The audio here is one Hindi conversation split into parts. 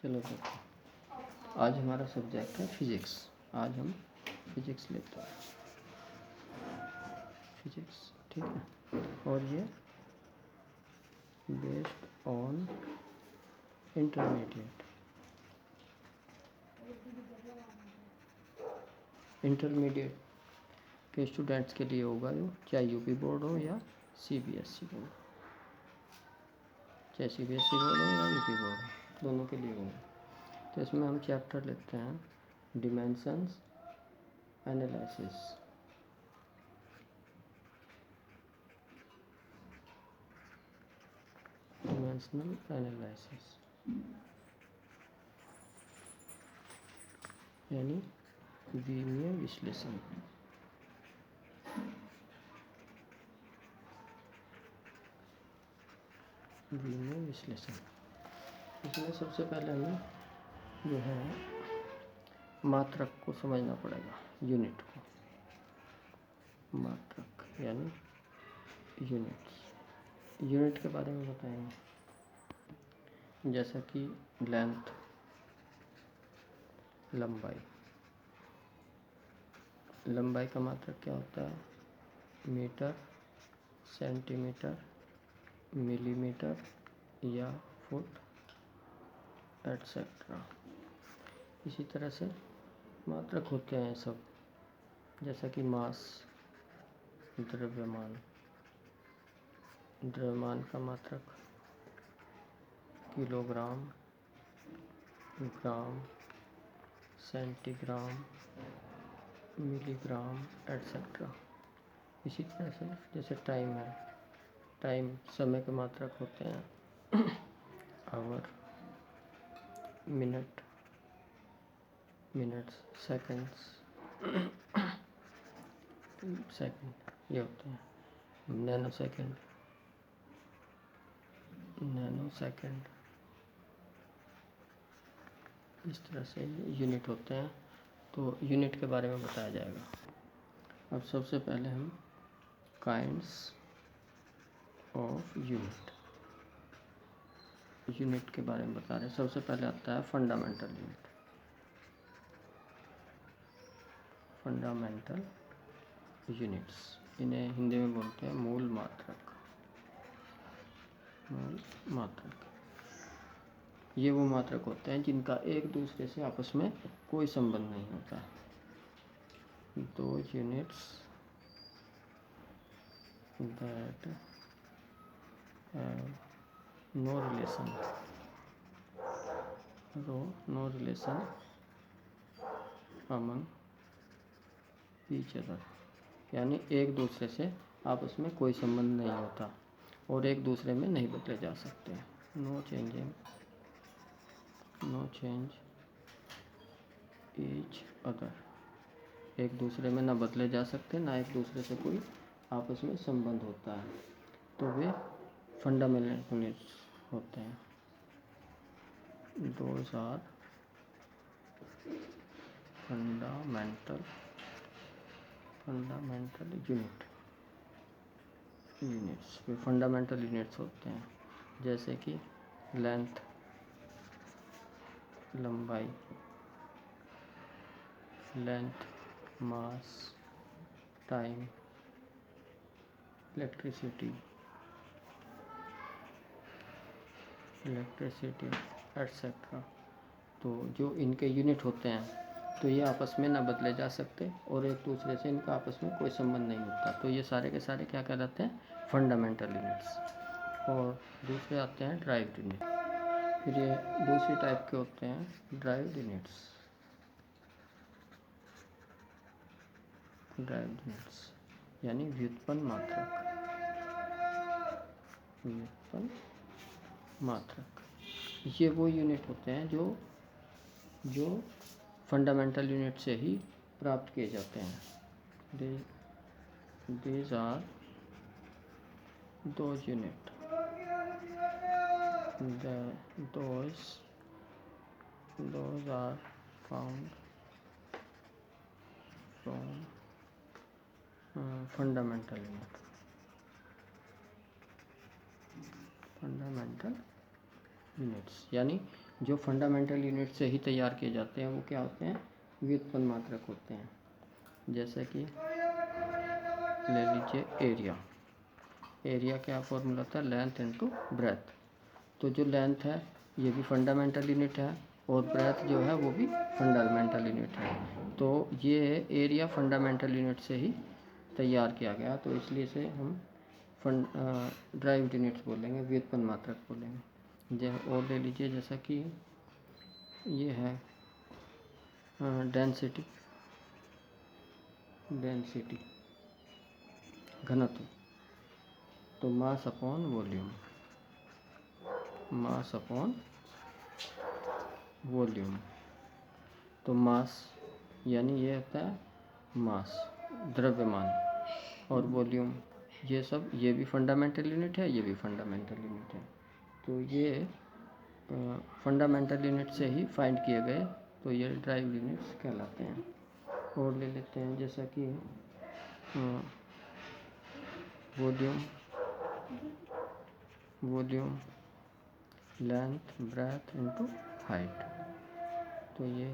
चलो देखो, आज हमारा सब्जेक्ट है फिजिक्स। आज हम फिजिक्स लेते हैं, फिजिक्स, ठीक है। और ये बेस्ड ऑन इंटरमीडिएट के स्टूडेंट्स के लिए होगा, जो चाहे यूपी बोर्ड हो या सीबीएसई बोर्ड, चाहे सीबीएसई बोर्ड हो या यूपी बोर्ड हो, दोनों के लिए होगा। तो इसमें हम चैप्टर लेते हैं डिमेंशंस एनालिसिस। डिमेंशनल एनालिसिस यानी द्विमीय विश्लेषण। द्विमीय विश्लेषण, इसमें सबसे पहले हमें जो है मात्रक को समझना पड़ेगा, यूनिट को। मात्रक यानी यूनिट्स। यूनिट के बारे में बताएंगे, जैसा कि लेंथ, लंबाई। लंबाई का मात्रक क्या होता है? मीटर, सेंटीमीटर, मिलीमीटर या फुट एटसेट्रा। इसी तरह से मात्रक होते हैं सब, जैसा कि मास, द्रव्यमान। द्रव्यमान का मात्रक किलोग्राम, ग्राम, सेंटीग्राम, मिलीग्राम एटसेट्रा। इसी तरह से जैसे टाइम है, टाइम समय के मात्रक होते हैं hour, minute, minutes, seconds, second, ये होते हैं नैनो सेकंड, नैनो सेकंड। इस तरह से यूनिट होते हैं। तो यूनिट के बारे में बताया जाएगा। अब सबसे पहले हम काइंड्स ऑफ यूनिट, यूनिट के बारे में बता रहे हैं। सबसे पहले आता है फंडामेंटल यूनिट। फंडामेंटल यूनिट्स, इन्हें हिंदी में बोलते हैं मूल मात्रक। मूल मात्रक ये वो मात्रक होते हैं जिनका एक दूसरे से आपस में कोई संबंध नहीं होता। दो units that no relation, no relation among each other, यानी एक दूसरे से आपस में कोई संबंध नहीं होता और एक दूसरे में नहीं बदले जा सकते। No changing, no change each other, एक दूसरे में ना बदले जा सकते, ना एक दूसरे से कोई आपस में संबंध होता है, तो वे फंडामेंटल यूनिट्स होते हैं। दोज आर फंडामेंटल यूनिट्स, वे फंडामेंटल यूनिट्स होते हैं। जैसे कि लेंथ, लंबाई, length, mass, time, electricity etcetera. तो जो इनके यूनिट होते हैं, तो ये आपस में ना बदले जा सकते और एक दूसरे से इनका आपस में कोई संबंध नहीं होता। तो ये सारे के सारे क्या कहलाते हैं? Fundamental units. और दूसरे आते हैं ड्राइव्ड यूनिट। फिर ये दूसरी टाइप के होते हैं ड्राइव्ड यूनिट्स। ड्राइव्ड यूनिट्स यानी व्युत्पन्न मात्रक। व्युत्पन्न मात्रक ये वो यूनिट होते हैं जो फंडामेंटल यूनिट से ही प्राप्त किए जाते हैं। These are those unit, those are found from fundamental unit, fundamental units यानी जो फंडामेंटल यूनिट से ही तैयार किए जाते हैं वो क्या होते हैं, व्युत्पन्न मात्रक होते हैं। जैसे कि ले लीजिए एरिया। एरिया क्या फॉर्मूला था, लेंथ इनटू ब्रेथ। तो जो लेंथ है ये भी फंडामेंटल यूनिट है और ब्रेथ जो है वो भी फंडामेंटल यूनिट है। तो ये एरिया फंडामेंटल यूनिट से ही तैयार किया गया, तो इसलिए इसे हम ड्राइव्ड यूनिट्स बोलेंगे, व्युत्पन्न मात्रक बोलेंगे। और ले लीजिए जैसा कि ये है डेंसिटी घनत्व, तो mass upon volume, mass upon volume. तो मास यानी ये होता है मास, द्रव्यमान, और वॉल्यूम ये सब, ये भी फंडामेंटल यूनिट है, ये भी फंडामेंटल यूनिट है। तो ये फंडामेंटल यूनिट से ही फाइंड किए गए, तो ये ड्राइव यूनिट्स कहलाते हैं। और ले लेते हैं जैसा कि volume length breadth into height. तो ये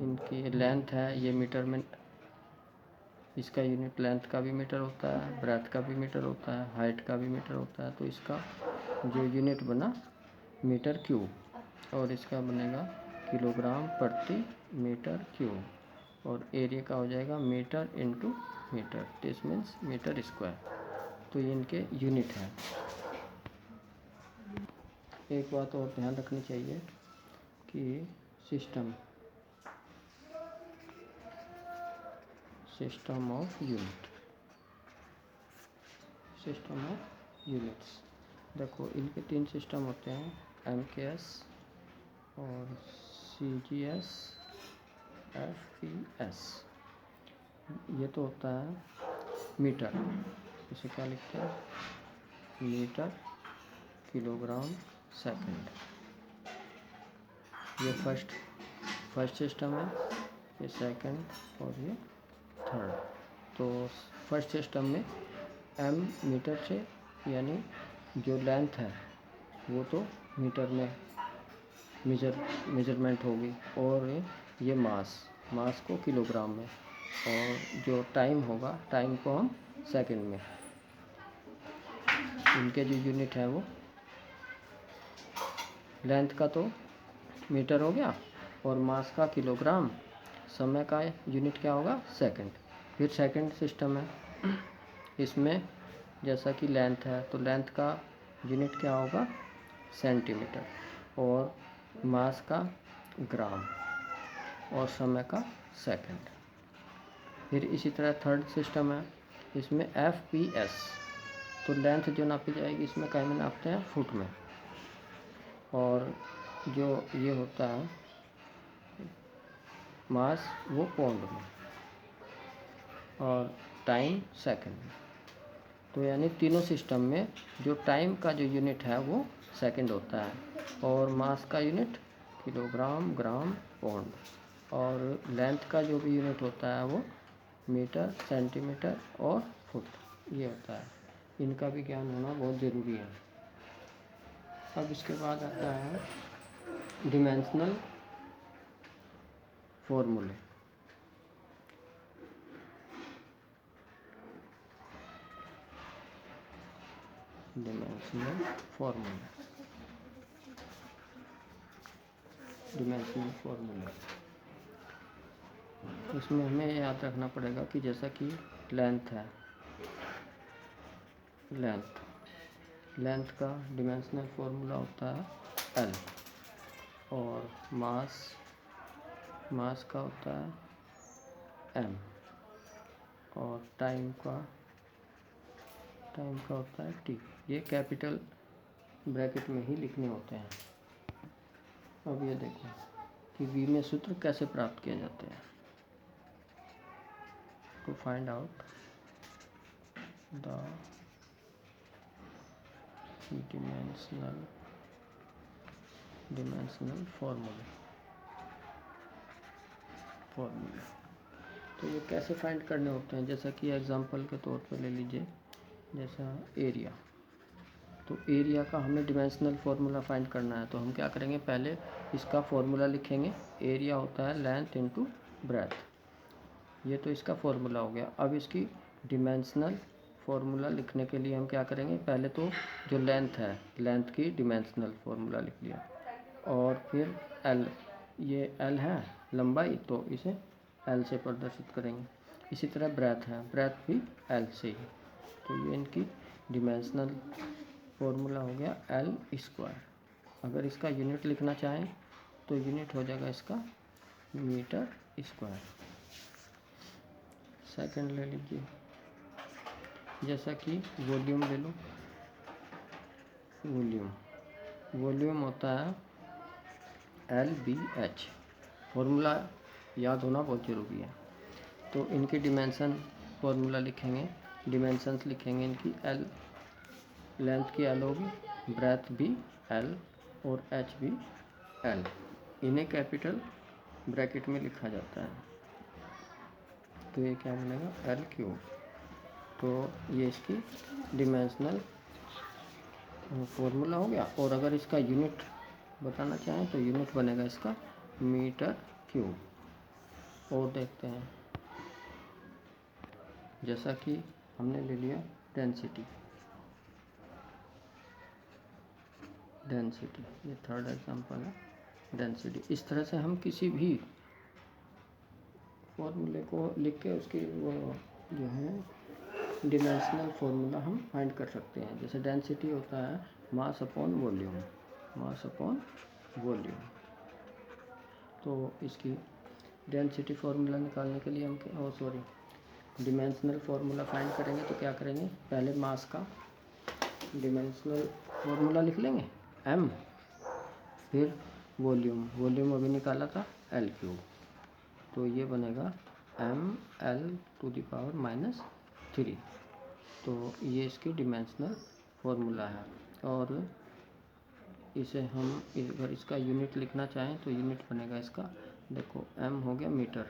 इनकी लेंथ है, ये मीटर में, इसका यूनिट लेंथ का भी मीटर होता है, ब्रेथ का भी मीटर होता है, हाइट का भी मीटर होता है। तो इसका जो यूनिट बना मीटर क्यूब, और इसका बनेगा किलोग्राम प्रति मीटर क्यूब, और एरिया का हो जाएगा metre into metre, this means metre square. तो ये इनके यूनिट हैं। एक बात और ध्यान रखनी चाहिए कि सिस्टम ऑफ यूनिट्स, देखो इनके 3 सिस्टम होते हैं, MKS और CGS, FPS। ये तो होता है मीटर, इसे क्या लिखते हैं, मीटर किलोग्राम सेकंड। ये फर्स्ट सिस्टम है, ये सेकंड और ये थर्ड। तो फर्स्ट सिस्टम में M मीटर से, यानी जो लेंथ है वो तो मीटर में मेजरमेंट होगी, और ये मास को किलोग्राम में, और जो टाइम होगा, टाइम को हम सेकंड में। इनके जो यूनिट है वो लेंथ का तो मीटर हो गया, और मास का किलोग्राम, समय का यूनिट क्या होगा, सेकंड। फिर सेकंड सिस्टम है, इसमें जैसा कि लेंथ है तो लेंथ का यूनिट क्या होगा, सेंटीमीटर, और मास का ग्राम, और समय का सेकंड। फिर इसी तरह थर्ड सिस्टम है, इसमें FPS, तो लेंथ जो नापी जाएगी इसमें कहीं में नापते हैं, फुट में, और जो ये होता है मास वो पाउंड में, और टाइम सेकंड में। तो यानी तीनों सिस्टम में जो टाइम का जो यूनिट है वो सेकंड होता है, और मास का यूनिट किलोग्राम, ग्राम, पाउंड, और लेंथ का जो भी यूनिट होता है वो मीटर, सेंटीमीटर और फुट, ये होता है। इनका भी ज्ञान होना बहुत ज़रूरी है। अब इसके बाद आता है डिमेंशनल फॉर्मूले। डिमेंशनल फॉर्मूले, इसमें हमें याद रखना पड़ेगा कि जैसा कि लेंथ है, लेंथ का डिमेंशनल फार्मूला होता है L, और मास का होता है M, और टाइम का होता है T। ये कैपिटल ब्रैकेट में ही लिखने होते हैं। अब ये देखो कि V में सूत्र कैसे प्राप्त किए जाते हैं। To find out the dimensional formula, तो ये कैसे फाइंड करने होते हैं, जैसा कि एग्जांपल के तौर पे ले लीजिए, जैसा एरिया। तो एरिया का हमें डिमेंशनल फार्मूला फाइंड करना है, तो हम क्या करेंगे, पहले इसका फार्मूला लिखेंगे। एरिया होता है लेंथ इनटू ब्रेथ, ये तो इसका फार्मूला हो गया। अब इसकी डिमेंशनल फार्मूला लिखने के लिए हम क्या करेंगे, पहले तो जो लेंथ है, लेंथ की डिमेंशनल फार्मूला लिख लिया, और फिर एल, ये एल है लंबाई, तो इसे एल से प्रदर्शित करेंगे। इसी तरह ब्रेथ है, ब्रेथ भी एल से ही, तो ये इनकी डिमेंशनल फार्मूला हो गया एल स्क्वायर। अगर इसका यूनिट लिखना चाहें तो यूनिट हो जाएगा इसका मीटर स्क्वायर। सेकंड ले लीजिए, जैसा कि वॉल्यूम ले लो। वॉल्यूम होता है LBH, फार्मूला याद होना बहुत ज़रूरी है। तो इनकी डिमेंशन फार्मूला लिखेंगे, डिमेंशंस लिखेंगे इनकी। एल, लेंथ की एल होगी, ब्रेथ भी एल और एच भी एल। इन्हें कैपिटल ब्रैकेट में लिखा जाता है, तो ये क्या बनेगा, एल क्यूब। तो ये इसकी डिमेंशनल फार्मूला हो गया। और अगर इसका यूनिट बताना चाहें तो यूनिट बनेगा इसका मीटर क्यूब। और देखते हैं, जैसा कि हमने ले लिया डेंसिटी, ये थर्ड एग्जांपल है डेंसिटी। इस तरह से हम किसी भी फॉर्मूले को लिख के उसकी वो जो है डिमेंशनल फार्मूला हम फाइंड कर सकते हैं। जैसे डेंसिटी होता है mass upon volume, mass upon volume. तो इसकी डेंसिटी फार्मूला निकालने के लिए हम डिमेंशनल फार्मूला फाइंड करेंगे, तो क्या करेंगे, पहले मास का डिमेंशनल फार्मूला लिख लेंगे m, फिर वॉल्यूम अभी निकाला था एल क्यूब, तो ये बनेगा ml⁻⁻3। तो ये इसकी डिमेंशनल फार्मूला है। और इसे हम अगर इसका यूनिट लिखना चाहें तो यूनिट बनेगा इसका, देखो m हो गया मीटर,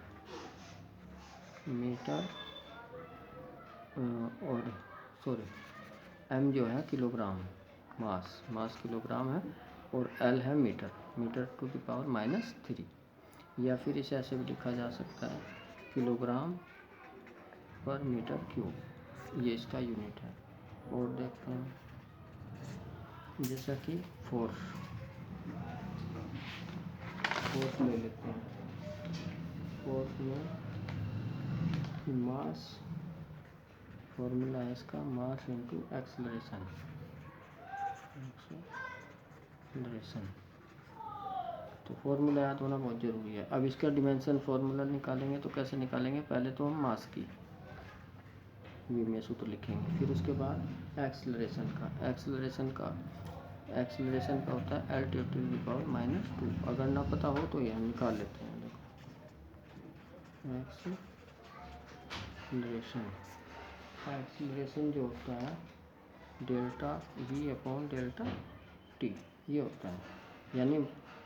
और m जो है किलोग्राम, मास किलोग्राम है, और l है मीटर⁻⁻3। या फिर इसे ऐसे भी लिखा जा सकता है किलोग्राम पर मीटर क्यूब, ये इसका यूनिट है। और देखते हैं, जैसा कि फोर्स ले लेते हैं। फोर्स में मास फॉर्मूला है इसका मास इनटू एक्सेलरेशन। तो फार्मूला याद होना बहुत ज़रूरी है। अब इसका डिमेंशन फार्मूला निकालेंगे, तो कैसे निकालेंगे, पहले तो हम मास की वी में सूत्र लिखेंगे, फिर उसके बाद एक्सेलरेशन का होता है L⁻⁻²। अगर ना पता हो तो ये हम निकाल लेते हैं। देखो एक्सेलरेशन जो होता है delta V upon delta T, ये होता है, यानी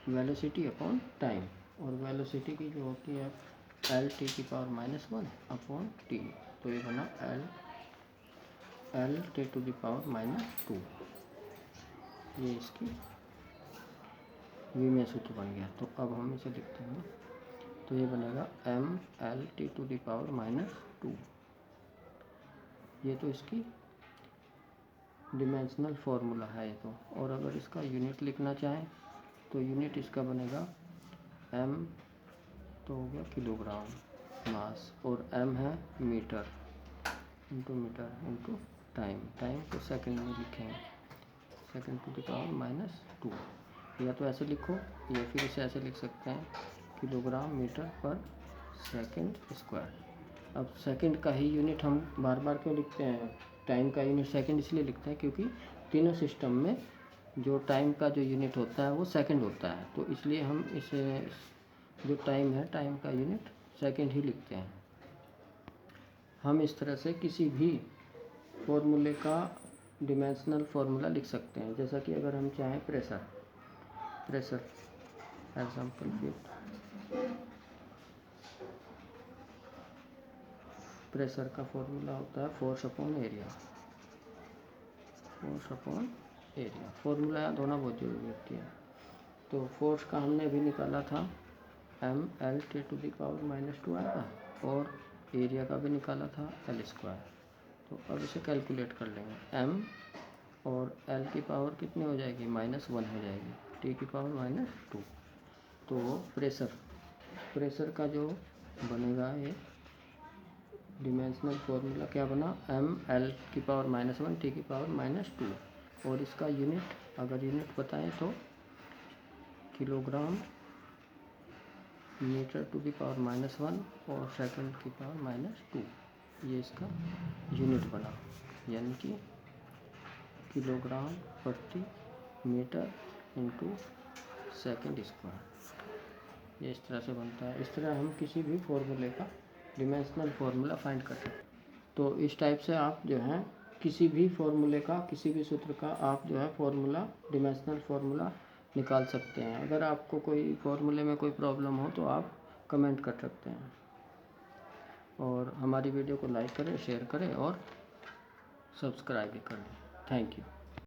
वेलोसिटी अपॉन टाइम। और वेलोसिटी की जो होती है L⁻⁻1 अपॉन T, तो ये बना L⁻⁻²। ये इसकी वी में सूत्र बन गया। तो अब हम इसे लिखते हैं, तो ये बनेगा mL⁻²। ये तो इसकी डिमेंशनल फार्मूला है ये तो। और अगर इसका यूनिट लिखना चाहें तो यूनिट इसका बनेगा m, तो हो गया किलोग्राम मास, और m है मीटर इंटू टाइम को सेकंड में लिखेंगे, Sec⁻⁻²। या तो ऐसे लिखो, या फिर इसे ऐसे लिख सकते हैं किलोग्राम मीटर पर सेकंड स्क्वायर। अब सेकंड का ही यूनिट हम बार बार क्यों लिखते हैं, टाइम का यूनिट सेकंड इसलिए लिखते हैं क्योंकि तीनों सिस्टम में जो टाइम का जो यूनिट होता है वो सेकंड होता है, तो इसलिए हम इसे जो टाइम है, टाइम का यूनिट सेकंड ही लिखते हैं। हम इस तरह से किसी भी फॉर्मूले का डिमेंशनल फार्मूला लिख सकते हैं। जैसा कि अगर हम चाहें प्रेशर एग्जाम्पल 5, प्रेशर का फॉर्मूला होता है force upon area, area. Formula याद होना बहुत जरूरी होती है। तो फोर्स का हमने अभी निकाला था mL/T⁻² आएगा, और एरिया का भी निकाला था L²। तो अब इसे कैलकुलेट कर लेंगे। m और L की पावर कितनी हो जाएगी, -1 हो जाएगी, T⁻²। तो प्रेशर का जो बनेगा ये डिमेंशनल फॉर्मूला क्या बना, mL⁻⁻1 T⁻²। और इसका यूनिट, अगर यूनिट बताएं तो किलोग्राम मीटर⁻⁻1 और सेकंड⁻²। ये इसका यूनिट बना, यानी कि किलोग्राम प्रति मीटर इंटू सेकंड²। ये इस तरह से बनता है। इस तरह हम किसी भी फॉर्मूले का डिमेंशनल फार्मूला फाइंड कर सकते हैं। तो इस टाइप से आप जो है किसी भी फॉर्मूले का, किसी भी सूत्र का आप जो है फॉर्मूला, डिमेंशनल फार्मूला निकाल सकते हैं। अगर आपको कोई फॉर्मूले में कोई प्रॉब्लम हो तो आप कमेंट कर सकते हैं। और हमारी वीडियो को लाइक करें, शेयर करें और सब्सक्राइब भी करें। Thank you.